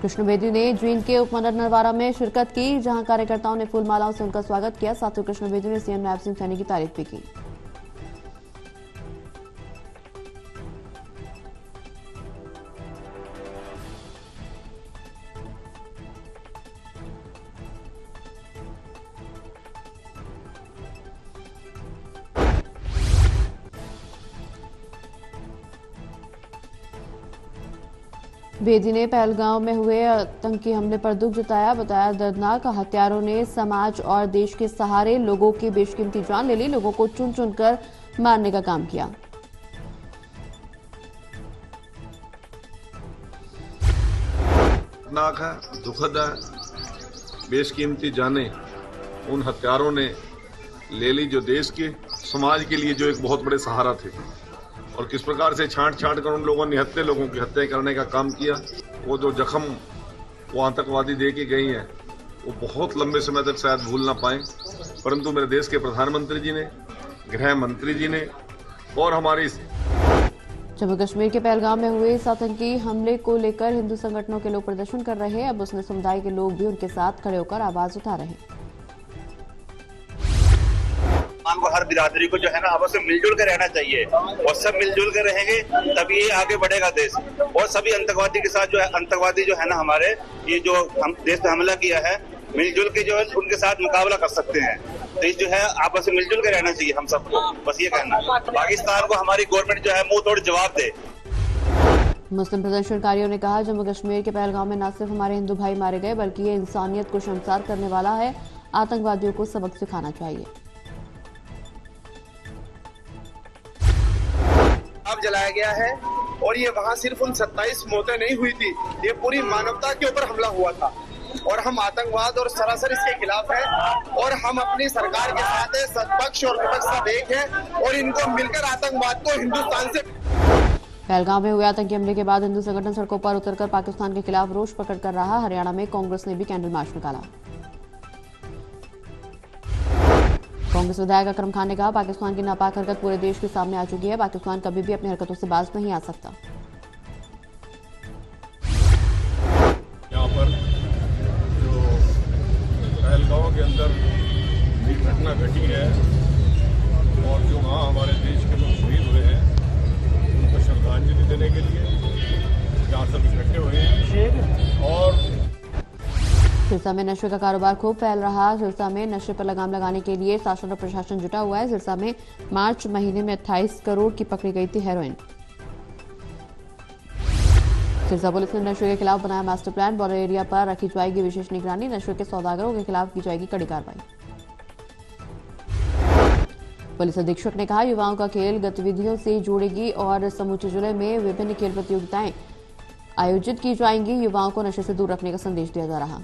कृष्ण बेदी ने जींद के उपमंडल नरवारा में शिरकत की, जहां कार्यकर्ताओं ने फूल मालाओं से उनका स्वागत किया। साथ ही कृष्ण बेदी ने सीएम नायब सिंह सैनी की तारीफ भी की। बेदी ने पहलगांव में हुए आतंकी हमले पर दुख जताया, बताया दर्दनाक। हत्यारों ने समाज और देश के सहारे लोगों की बेशकीमती जान ले ली, लोगों को चुन चुन कर मारने का काम किया। दर्दनाक है, दुखद है। बेशकीमती जाने उन हत्यारों ने ले ली जो देश के समाज के लिए जो एक बहुत बड़े सहारा थे, और किस प्रकार से छांट छांट कर उन लोगों ने निहत्थे लोगों की हत्या करने का काम किया। वो जो जख्म वो आतंकवादी दे के गई हैं, वो बहुत लंबे समय तक शायद भूल ना पाए, परंतु मेरे देश के प्रधानमंत्री जी ने, गृह मंत्री जी ने और हमारी जम्मू कश्मीर के पहलगाम में हुए इस आतंकी हमले को लेकर हिंदू संगठनों के लोग प्रदर्शन कर रहे हैं। अब मुस्लिम समुदाय के लोग भी उनके साथ खड़े होकर आवाज उठा रहे हैं। हर बिरादरी को जो है ना आपस में मिलजुल कर रहना चाहिए, और सब मिलजुल कर रहेंगे तभी ये आगे बढ़ेगा देश। और सभी आतंकवादी के साथ जो है, आतंकवादी जो है ना हमारे ये जो हम देश पे हमला किया है, मिलजुल के जो है उनके साथ मुकाबला कर सकते हैं। तो ये जो है आपस में मिलजुल कर रहना चाहिए हम सबको, बस ये कहना है। पाकिस्तान को हमारी गवर्नमेंट जो है मुंह तोड़ जवाब दे। मुस्लिम प्रदर्शनकारियों ने कहा, जम्मू कश्मीर के पहलगाम में न सिर्फ हमारे हिंदू भाई मारे गए, बल्कि ये इंसानियत को शर्मसार करने वाला है। आतंकवादियों को सबक सिखाना चाहिए। जलाया गया है, और ये वहाँ सिर्फ उन 27 मौतें नहीं हुई थी, ये पूरी मानवता के ऊपर हमला हुआ था। और हम आतंकवाद और सरासर इसके खिलाफ हैं, और हम अपनी सरकार के साथ हैं। सत्पक्ष और विपक्ष सब एक है, और इनको मिलकर आतंकवाद को हिंदुस्तान से। पहलगाम में हुए आतंकी हमले के बाद हिंदू संगठन सड़कों पर उतरकर पाकिस्तान के खिलाफ रोष प्रकट कर रहा। हरियाणा में कांग्रेस ने भी कैंडल मार्च निकाला। कांग्रेस विधायक अकरम खान ने कहा, पाकिस्तान की नापाक हरकत पूरे देश के सामने आ चुकी है। पाकिस्तान कभी भी अपनी हरकतों से बाज नहीं आ सकता। यहाँ पर जो पहलगांव के अंदर घटना घटी है, और जो वहाँ हमारे देश के लोग शहीद हुए हैं, उनको श्रद्धांजलि देने के लिए यहाँ सब इकट्ठे हुए हैं। और सिरसा में नशे का कारोबार खूब फैल रहा। सिरसा में नशे पर लगाम लगाने के लिए शासन और प्रशासन जुटा हुआ है। सिरसा में मार्च महीने में 28 करोड़ की पकड़ी गई थी हेरोइन। सिरसा पुलिस ने नशे के खिलाफ बनाया मास्टर प्लान। बॉर्डर एरिया पर रखी जाएगी विशेष निगरानी। नशे के सौदागरों के खिलाफ की जाएगी कड़ी कार्रवाई। पुलिस अधीक्षक ने कहा, युवाओं का खेल गतिविधियों से जोड़ेगी और समूचे जिले में विभिन्न खेल प्रतियोगिताएं आयोजित की जाएंगी। युवाओं को नशे से दूर रखने का संदेश दिया जा रहा।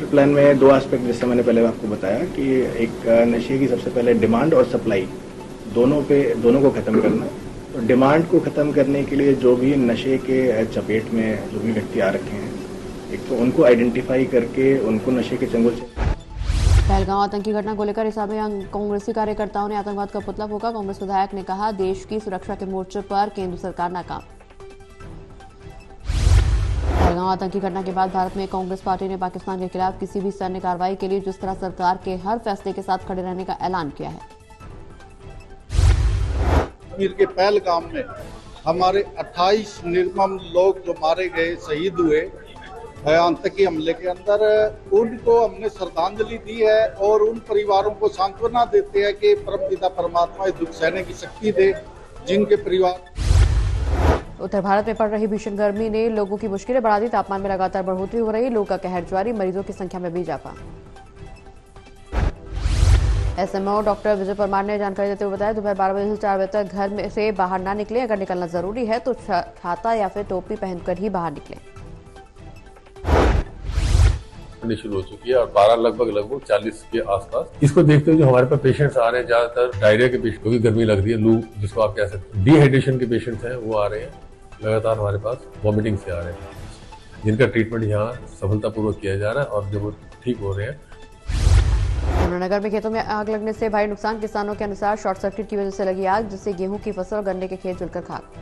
प्लान में दो एस्पेक्ट, जैसे मैंने पहले आपको बताया कि एक नशे की सबसे पहले डिमांड और सप्लाई दोनों को खत्म करना। तो डिमांड को खत्म करने के लिए जो भी नशे के चपेट में जो भी व्यक्ति आ रखे हैं, एक तो उनको आइडेंटिफाई करके उनको नशे के चंगुल से। पहलगांव आतंकी घटना को लेकर इस में कांग्रेसी कार्यकर्ताओं ने आतंकवाद का पुतला फूंका। कांग्रेस विधायक ने कहा, देश की सुरक्षा के मोर्चे पर केंद्र सरकार नाकाम। पहलगांव आतंकी घटना के बाद भारत में कांग्रेस पार्टी ने पाकिस्तान के खिलाफ किसी भी सैन्य कार्रवाई के लिए जिस तरह सरकार के हर फैसले के साथ खड़े रहने का ऐलान किया है। कश्मीर के पहलगाम में हमारे 28 निर्मम लोग जो मारे गए, शहीद हुए आतंकी हमले के अंदर, उनको हमने श्रद्धांजलि दी है, और उन परिवारों को सांत्वना देते हैं कि परमपिता परमात्मा दुख सहने की शक्ति दे, जिनके परिवार। उत्तर भारत में पड़ रही भीषण गर्मी ने लोगों की मुश्किलें बढ़ा दी। तापमान में लगातार बढ़ोतरी हो रही, लोगों का कहर जारी, मरीजों की संख्या में भी इजाफा। एसएमओ डॉक्टर विजय परमार ने जानकारी देते हुए बताया, दोपहर 12 बजे से 4 बजे तक घर में से बाहर ना निकले। अगर निकलना जरूरी है तो छाता या फिर टोपी पहनकर ही बाहर निकले। शुरू हो चुकी है और 12 लगभग 40 के आसपास। इसको देखते हुए जो हमारे पास पेशेंट्स आ रहे हैं, ज्यादातर डायरिया के पेशेंट, क्योंकि गर्मी लग रही है, लू जिसको आप कह सकते हैं, डिहाइड्रेशन के पेशेंट्स हैं, वो आ रहे हैं लगातार हमारे पास। वॉमिटिंग से आ रहे हैं, जिनका ट्रीटमेंट यहाँ सफलतापूर्वक किया जा रहा है और जो वो ठीक हो रहे हैं। यमुनानगर में खेतों में आग लगने से भारी नुकसान। किसानों के अनुसार शॉर्ट सर्किट की वजह से लगी आग, जिससे गेहूं की फसल और गन्ने के खेत जलकर खाक।